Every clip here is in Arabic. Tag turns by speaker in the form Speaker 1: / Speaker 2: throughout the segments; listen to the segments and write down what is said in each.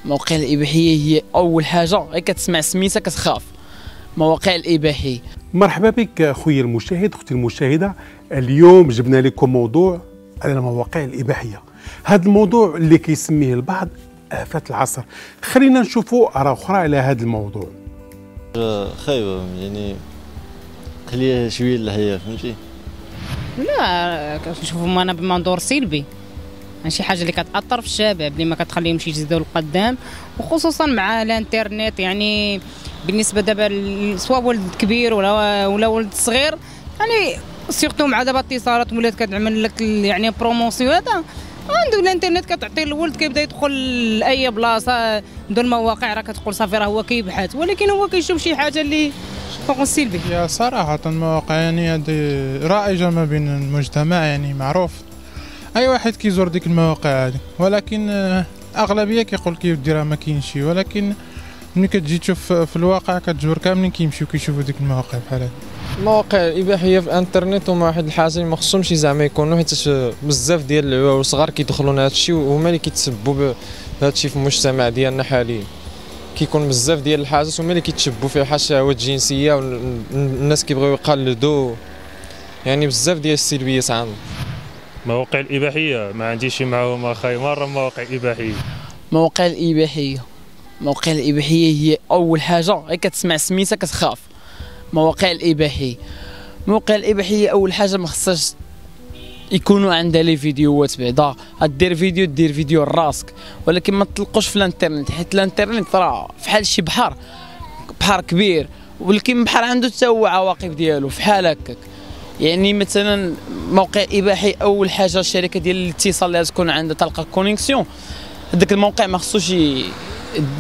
Speaker 1: المواقع الإباحية هي أول حاجة غير كتسمع سميتها كتخاف. مواقع الإباحية.
Speaker 2: مرحبا بك اخويا المشاهد، اختي المشاهده. اليوم جبنا لكم موضوع على المواقع الاباحيه. هذا الموضوع اللي كيسميه البعض آفات العصر. خلينا نشوفوا آراء اخرى على هذا الموضوع.
Speaker 3: خايبه يعني خليها شويه للحياه، فهمتي؟
Speaker 4: لا كنشوفهم انا بمنظور سلبي، شي حاجه اللي كتاثر في الشباب اللي ما كتخليهمش يزيدوا للقدام، وخصوصا مع الانترنت. يعني بالنسبه دابا سواء ولد كبير ولا ولد صغير، يعني سيرتو مع دابا الاتصالات ولات كتعمل لك يعني بروموسيون. هذا عنده الانترنت كتعطي الولد كيبدا يدخل لاي بلاصه دون المواقع، راه كتقول صافي راه هو كيبحث، ولكن هو كيشوف شي حاجه اللي تكون سلبي.
Speaker 5: يا صراحه المواقع يعني هذه رائجه ما بين المجتمع، يعني معروف اي واحد كيزور ديك المواقع هذه، ولكن اغلبيه كيقول لك يدي راه ما كاينش. ولكن ملي كتجي تشوف في الواقع كتجبر كاملين كيمشيو كيشوفوا ديك المواقع بحال هذه.
Speaker 6: المواقع الاباحيه في الانترنت هما واحد الحاجه ما خصهمش زعما يكونوا، حيت بزاف ديال العوار والصغار كيدخلوا لهذا الشيء وهما اللي كيتسببوا بهذا الشيء في المجتمع ديالنا حاليا. كيكون بزاف ديال الحاجات هما اللي كيتشبوا فيها بحال الشهوات الجنسيه، والناس كيبغيو يقلدوا، يعني بزاف ديال السلبيات عندهم.
Speaker 7: مواقع الإباحية ما عنديش معاهم أخاي مرة. مواقع إباحية،
Speaker 1: مواقع الإباحية. مواقع الإباحية هي أول حاجة غير كتسمع سميتها كتخاف. مواقع الإباحية. مواقع الإباحية أول حاجة ما خصهاش يكونوا عندها لي فيديوهات، بعدا دير فيديو لراسك، ولكن ما تطلقوش في الانترنت، حيت الانترنت راه فحال شي بحر كبير، ولكن بحر عنده حتى هو عواقب ديالو فحال هكاك. يعني مثلا موقع اباحي اول حاجه الشركه ديال الاتصال اللي تكون عندها تلقى كونيكسيون، هذاك الموقع ما خصوش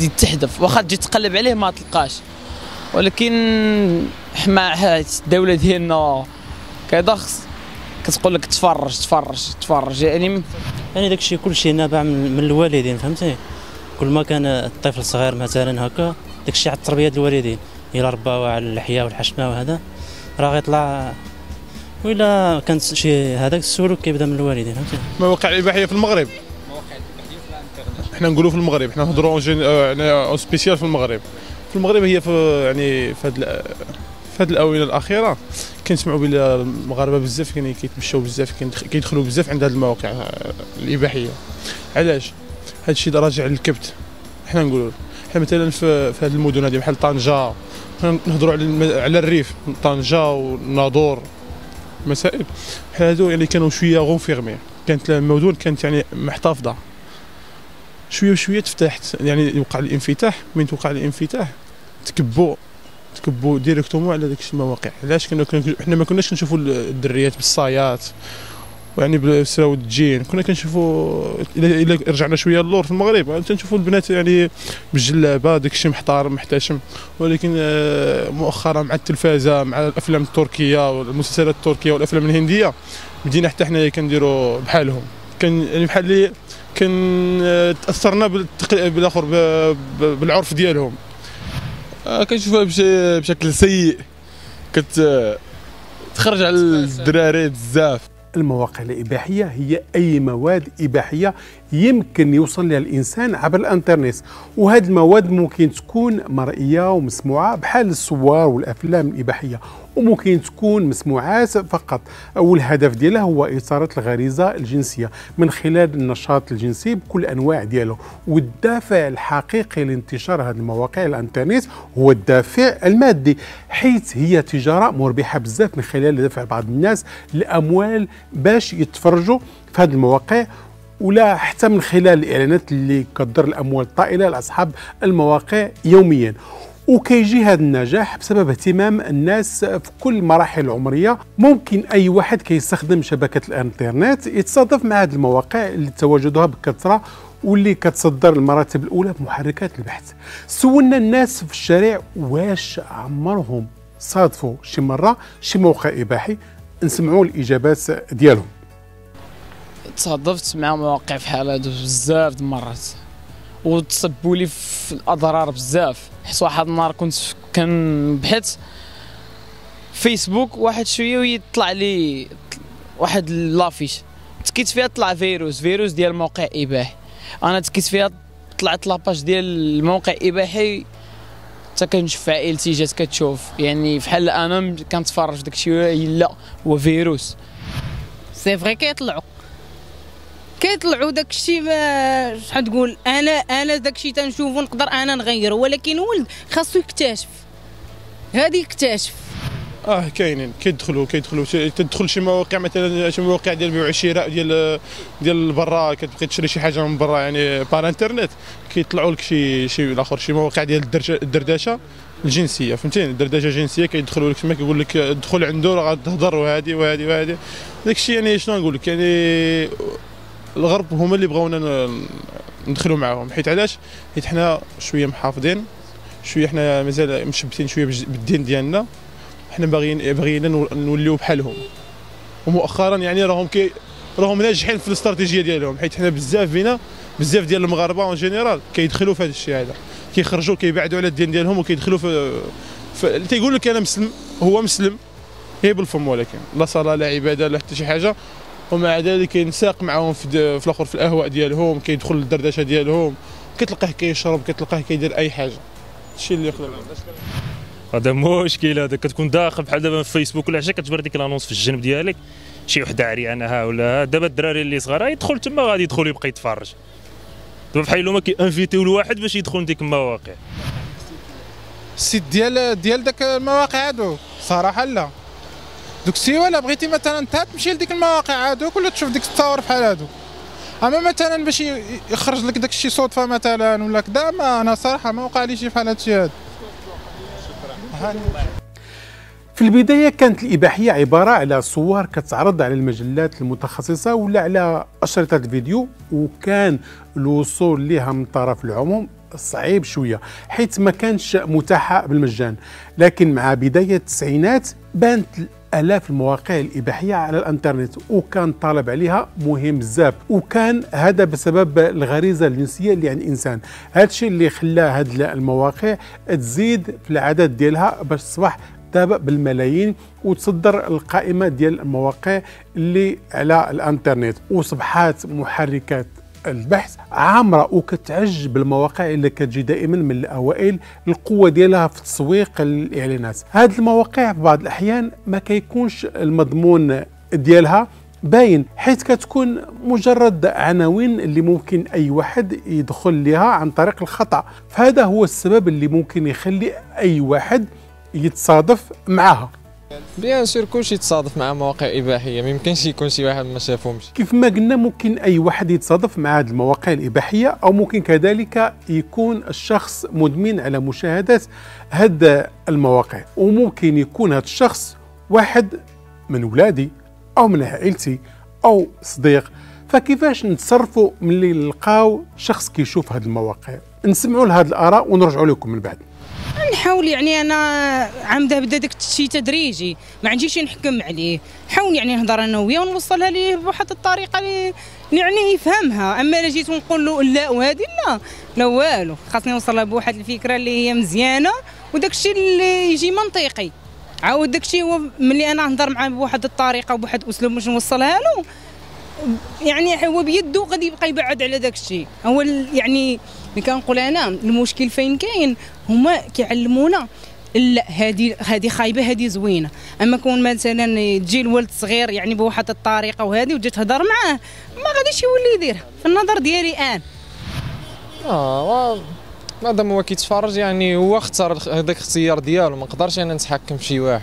Speaker 1: يتحذف، واخا تجي تقلب عليه ما تلقاش. ولكن مع الدوله ديالنا كذا كتقول لك تفرج يعني
Speaker 8: داكشي كلشي نابع من الوالدين، فهمتي؟ كل ما كان الطفل صغير مثلا هكا، داكشي على التربيه ديال الوالدين، الا رباوه على اللحيه والحشمه وهذا راه غيطلع، وإلا كانت شي هذاك السلوك كيبدا من الوالدين، فهمتي؟
Speaker 9: مواقع الإباحية في المغرب. حنا نقولوا في المغرب، حنا نهضروا يعني سبيسيال في المغرب. في المغرب هي في هذه الآونة الأخيرة كنسمعوا بلي المغاربة بزاف يعني كيتمشاو بزاف، كيدخلوا بزاف عند هذه المواقع الإباحية. علاش؟ هذا الشيء راجع للكبت. حنا نقولوا حنا مثلا في هذه المدن هذه بحال طنجة، نهضروا على الريف، طنجة وناظور، مسائل بحال هادو يعني كانوا شويه غونفيرمي، كانت المدن كانت يعني محتفظه شويه وشويه تفتحت، يعني يوقع الانفتاح. من توقع الانفتاح تكبوا ديريكتومون على داك المواقع. علاش حنا ما كناش كنشوفوا الدريات بالصايات يعني بالسراود الجين، كنا كنشوفوا الا رجعنا شويه للور في المغرب تنشوفوا البنات يعني بالجلابه داك الشيء محترم محتشم. ولكن مؤخرا مع التلفازه، مع الافلام التركيه والمسلسلات التركيه والافلام الهنديه، بدينا حتى حنايا كنديروا بحالهم. كان يعني بحال اللي تاثرنا بالاخر بالعرف ديالهم.
Speaker 10: كنشوفها بشكل سيء، كتخرج على الدراري بزاف.
Speaker 2: المواقع الإباحية هي أي مواد إباحية يمكن يوصل لها الإنسان عبر الإنترنت، وهذه المواد ممكن تكون مرئية ومسموعة بحال الصور والأفلام الإباحية، وممكن تكون مسموعات فقط، والهدف ديالها هو إثارة الغريزة الجنسية من خلال النشاط الجنسي بكل أنواع ديالو. والدافع الحقيقي لانتشار هذه المواقع الإنترنت هو الدافع المادي، حيث هي تجارة مربحة بزاف من خلال دفع بعض الناس الأموال باش يتفرجوا في هذه المواقع، ولا حتى من خلال الإعلانات اللي كتضر الأموال الطائلة لأصحاب المواقع يوميا. وكيجي هذا النجاح بسبب اهتمام الناس في كل المراحل العمرية. ممكن أي واحد كيستخدم شبكة الإنترنت يتصادف مع هذه المواقع اللي تواجدها بكثرة واللي كتصدر المراتب الأولى بمحركات البحث. سولنا الناس في الشارع واش عمرهم صادفوا شي مرة شي موقع إباحي، نسمعوا الإجابات ديالهم.
Speaker 1: تصادفت مع مواقع في حال هادو بزاف د المرات، وتصبوا لي في الاضرار بزاف. حيت واحد النهار كنت كنبحث فيسبوك واحد شويه ويطلع لي واحد لافيش تكيت فيها، طلع فيروس ديال موقع اباحي. انا تكيت فيها طلعت لاباج ديال الموقع اباحي حتى كنشوف عائلتي جات كتشوف، يعني فحال انا كنتفرج داكشي لا هو فيروس.
Speaker 4: سي فري كيطلعوا داكشي شحال تقول انا داكشي تنشوفو نقدر انا نغيره، ولكن ولد خاصو يكتشف، هادي يكتشف.
Speaker 9: كاينين كيدخلوا تدخل شي مواقع، مثلا شي مواقع ديال بيع والشراء ديال برا، كتبقى تشري شي حاجه من برا يعني بار انترنت، كيطلعوا لك شي الاخر شي مواقع ديال الدردشه الجنسيه، فهمتيني، الدردشه الجنسيه كيدخلوا لك تما كيقول لك ادخل عنده راه غتهضر وهادي داكشي. يعني شنو نقول لك، يعني الغرب هما اللي بغاونا ندخلوا معاهم، حيت علاش؟ حيت حنا شويه محافظين، شويه حنا مازال مشبتين شويه بالدين ديالنا، حنا باغيين نوليو بحالهم. ومؤخرا يعني راهم ناجحين في الاستراتيجيه ديالهم، حيت حنا بزاف ديال المغاربه اون جينيرال كيدخلوا في هذا الشيء هذا، كيخرجوا كيبعدوا على الدين ديالهم وكيدخلوا في تيقول لك انا مسلم، هو مسلم هي بالفم، ولكن لا صلاه لا عباده لا حتى شي حاجه، ومع ذلك كينساق معاهم في الاخر في الاهواء ديالهم، كيدخل للدردشه ديالهم، كتلقاه كيشرب، كتلقاه كيدير اي حاجه. الشيء اللي خلى
Speaker 7: هذا مشكل، هذا كتكون داخل بحال دابا في فيسبوك ولا حاجه كتبان ديك لانونس في الجنب ديالك شي وحده عريانه ولا دابا الدراري اللي صغار يدخل تما غادي يدخل يبقى يتفرج، دابا بحال ما كيانفيتيو الواحد باش يدخل لديك المواقع.
Speaker 5: السيت ديال داك المواقع هادو صراحه لا، دوك السيوه لا بغيتي مثلا انت تمشي لديك المواقع هادوك ولا تشوف ديك التصاور بحال هادو، اما مثلا باش يخرج لك داك الشيء صدفه مثلا ولا كذا، ما انا صراحه ما وقع لي شي بحال هادشي هذا.
Speaker 2: في البداية كانت الإباحية عبارة على صور كتعرض على المجلات المتخصصة ولا على أشرطة الفيديو، وكان الوصول لها من طرف العموم صعيب شوية حيث ما كانش متاحة بالمجان. لكن مع بداية التسعينات بانت آلاف المواقع الإباحية على الانترنت، وكان طالب عليها مهم بزاف، وكان هذا بسبب الغريزة الجنسية اللي عند الإنسان. هذا الشيء اللي خلى هذه المواقع تزيد في العدد ديالها باش تصبح دابا بالملايين، وتصدر القائمة ديال المواقع اللي على الانترنت، وصبحات محركات البحث عامرة وكتعج بالمواقع اللي كتجي دائما من الأوائل القوة ديالها في تسويق الإعلانات. هذه المواقع في بعض الأحيان ما كيكونش المضمون ديالها باين، حيث كتكون مجرد عناوين اللي ممكن أي واحد يدخل لها عن طريق الخطأ، فهذا هو السبب اللي ممكن يخلي أي واحد يتصادف معها.
Speaker 6: بيان سور كلشي يتصادف مع مواقع اباحيه، ما يمكنش يكون شي واحد ما شافهمش.
Speaker 2: كيف ما قلنا ممكن اي واحد يتصادف مع هذه المواقع الاباحيه، او ممكن كذلك يكون الشخص مدمن على مشاهده هذه المواقع، وممكن يكون هذا الشخص واحد من ولادي او من عائلتي او صديق. فكيفاش نتصرفوا ملي نلقاو شخص كيشوف هذه المواقع؟ نسمعوا لهذه الاراء ونرجعوا لكم من بعد.
Speaker 4: نحاول يعني انا عامده بدا داك الشيء تدريجي، ما عنديش نحكم عليه، نحاول يعني نهضر انا وياه ونوصلها ليه بواحد الطريقه اللي يعني يفهمها. اما الا جيت ونقول له لا وهذه لا والو، خاصني نوصلها بواحد الفكره اللي هي مزيانه وداك الشيء اللي يجي منطقي. عاود داك الشيء هو ملي انا نهضر معاه بواحد الطريقه وبواحد الاسلوب باش نوصلها له، يعني هو بيده غادي يبقى يبعد على داك الشيء. هو يعني اللي كنقول انا المشكل فين كاين، هما كيعلمونا لا هذه خايبه هذه زوينه. اما كون مثلا تجي الولد صغير يعني بواحد الطريقه وهذه وتجي تهضر معاه ما غاديش يولي يديرها في النظر ديالي انا.
Speaker 6: مادام هو كيتفرج يعني هو اختار هذاك الاختيار ديالو، ما نقدرش انا نتحكم في شي واحد.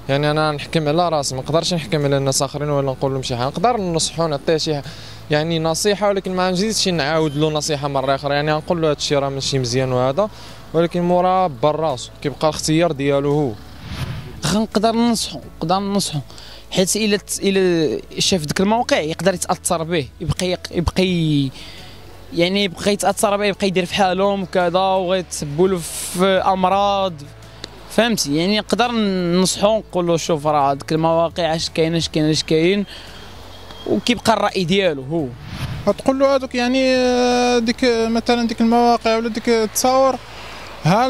Speaker 6: يعني انا نحكم على راسي، ما نقدرش نحكم على الناس اخرين ولا نقول لهم شي حاجه. نقدر ننصحو نعطيه شي يعني نصيحه، ولكن ما نزيدش نعاود له نصيحه مره اخرى. يعني نقول له هذا الشيء راه ماشي مزيان وهذا، ولكن مورا براسو كيبقى الاختيار ديالو هو.
Speaker 1: نقدر ننصحو حيت الا شاف ديك الموقع يقدر يتاثر به، يبقى يتاثر به، يبقى يدير في حالهم وكذا وغيتسبوا له في امراض، فهمتي؟ يعني نقدر ننصحو نقول له شوف راه ديك المواقع اش كاين وكيبقى الراي ديالو هو.
Speaker 5: تقول له هذوك يعني ديك مثلا ديك المواقع ولا ديك التصاور ها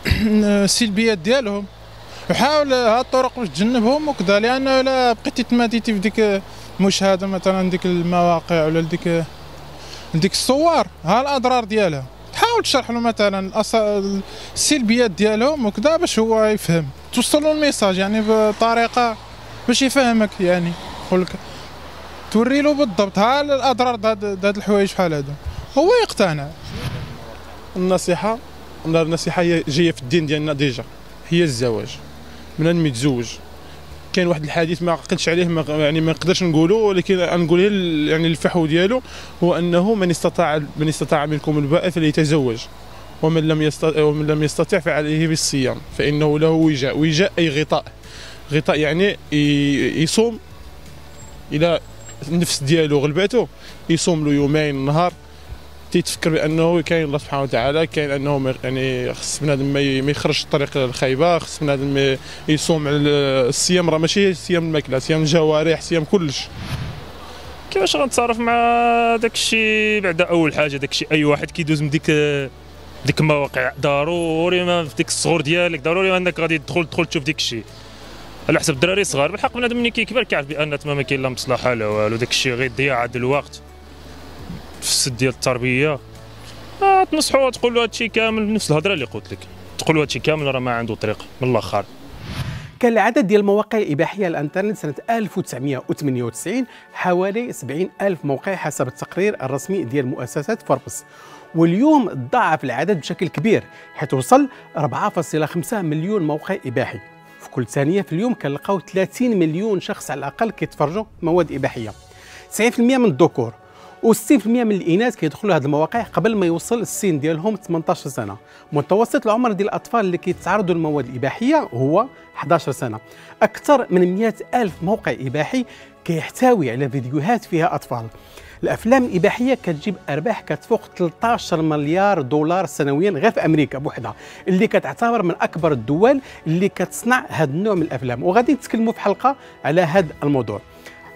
Speaker 5: السلبيات ديالهم، وحاول ها الطرق باش تجنبهم وكذا، لانه الا بقيتي تماديتي في ديك المشاهده مثلا ديك المواقع ولا ديك ديك الصور ها الاضرار ديالها، تحاول تشرح له مثلا السلبيات ديالهم وكذا باش هو يفهم، توصل له الميساج يعني بطريقه باش يفهمك، يعني يقول لك توري له بالضبط ها الاضرار هاد الحوايج بحال هادو هو يقتنع.
Speaker 9: النصيحه هي جايه في الدين ديالنا ديجا، هي الزواج. بنادم يتزوج كاين واحد الحديث ما عقلتش عليه، يعني ما نقدرش نقوله، ولكن نقول يعني الفحو ديالو هو انه من استطاع منكم الباءة فليتزوج، ومن لم يستطع فعليه بالصيام فانه له وجاء اي غطاء يعني يصوم الى النفس ديالو غلبته، يصوم له يومين نهار تيتفكر بانه كاين الله سبحانه وتعالى، كاين انه يعني خص بنادم ما يخرجش الطريق الخايبه، خص بنادم يصوم على الصيام، راه ماشي صيام الماكله، صيام الجوارح، صيام كلش.
Speaker 7: كيفاش غنتصرف مع داك الشيء؟ بعدا اول حاجه داك الشيء اي واحد كيدوز من ديك المواقع ضروري ما في ديك الصغور ديالك ضروري انك غادي تدخل تشوف ديك الشيء على حسب الدراري صغار. بالحق بنادم ملي كيكبر كيعرف بان تما ما كاين لا مصلحه لا والو، داك الشيء غير ضياع ديال الوقت في السد ديال التربيه. تنصحوا تقول له هادشي كامل بنفس الهضره اللي قلت لك، تقول له هادشي كامل راه ما عنده طريق من الاخر.
Speaker 2: كان العدد ديال المواقع الإباحية على الانترنت سنة 1998 حوالي 70,000 موقع حسب التقرير الرسمي ديال مؤسسة فوربس، واليوم تضاعف العدد بشكل كبير حيث وصل 4.5 مليون موقع إباحي. في كل ثانية في اليوم كنلقاو 30 مليون شخص على الأقل كيتفرجوا مواد إباحية، 90% من الذكور و60% من الاناث كيدخلوا هذه المواقع قبل ما يوصل السن ديالهم 18 سنه. متوسط العمر ديال الاطفال اللي كيتعرضوا للمواد الاباحيه هو 11 سنه. اكثر من 100,000 موقع اباحي كيحتوي على فيديوهات فيها اطفال. الافلام الاباحيه كتجيب ارباح كتفوق 13 مليار دولار سنويا غير في امريكا بوحدها، اللي كتعتبر من اكبر الدول اللي كتصنع هذا النوع من الافلام، وغادي نتكلموا في حلقه على هذا الموضوع.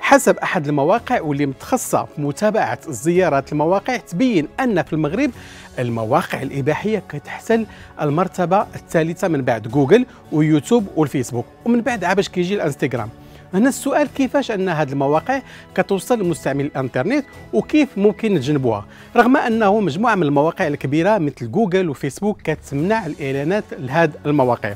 Speaker 2: حسب أحد المواقع واللي متخصصة في متابعة الزيارات المواقع تبين أن في المغرب المواقع الإباحية كتحتل المرتبة الثالثة من بعد جوجل ويوتيوب والفيسبوك، ومن بعد باش كيجي الانستغرام. هنا السؤال كيفاش أن هذه المواقع كتوصل لمستعمل الانترنت وكيف ممكن نتجنبوها، رغم أنه مجموعة من المواقع الكبيرة مثل جوجل وفيسبوك كتمنع الإعلانات لهذه المواقع.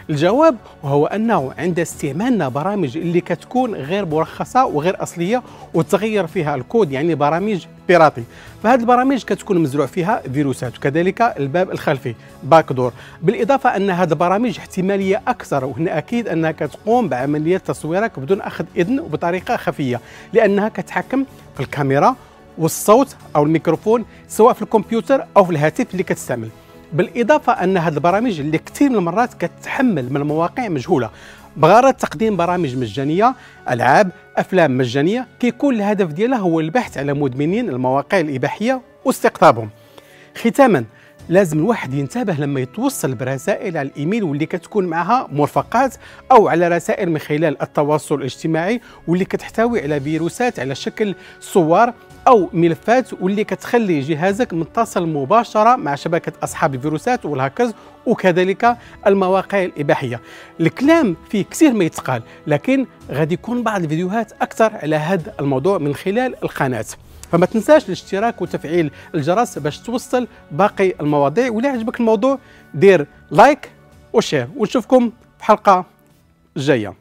Speaker 2: الجواب هو أنه عند استعمالنا برامج اللي كتكون غير مرخصة وغير أصلية وتغير فيها الكود، يعني برامج بيراتي، فهذه البرامج كتكون مزروع فيها فيروسات، وكذلك الباب الخلفي باك دور، بالإضافة أن هذه البرامج احتمالية أكثر، وهنا أكيد أنها كتقوم بعملية تصويرك بدون أخذ إذن وبطريقة خفية، لأنها كتحكم في الكاميرا والصوت أو الميكروفون سواء في الكمبيوتر أو في الهاتف اللي كتستعمل. بالإضافة أن هذه البرامج اللي كثير من المرات كتحمل من مواقع مجهولة بغرض تقديم برامج مجانية، ألعاب، أفلام مجانية، كيكون الهدف ديالها هو البحث على مدمنين المواقع الإباحية واستقطابهم. ختاما لازم الواحد ينتبه لما يتوصل برسائل على الإيميل واللي كتكون معها مرفقات، أو على رسائل من خلال التواصل الاجتماعي واللي كتحتوي على فيروسات على شكل صور أو ملفات، واللي كتخلي جهازك متصل مباشرة مع شبكة أصحاب الفيروسات والهاكرز وكذلك المواقع الإباحية. الكلام فيه كثير ما يتقال، لكن غادي يكون بعض الفيديوهات أكثر على هذا الموضوع من خلال القناة، فما تنساش الاشتراك وتفعيل الجرس باش توصل باقي المواضيع. ولا عجبك الموضوع دير لايك وشير، ونشوفكم في حلقة جاية.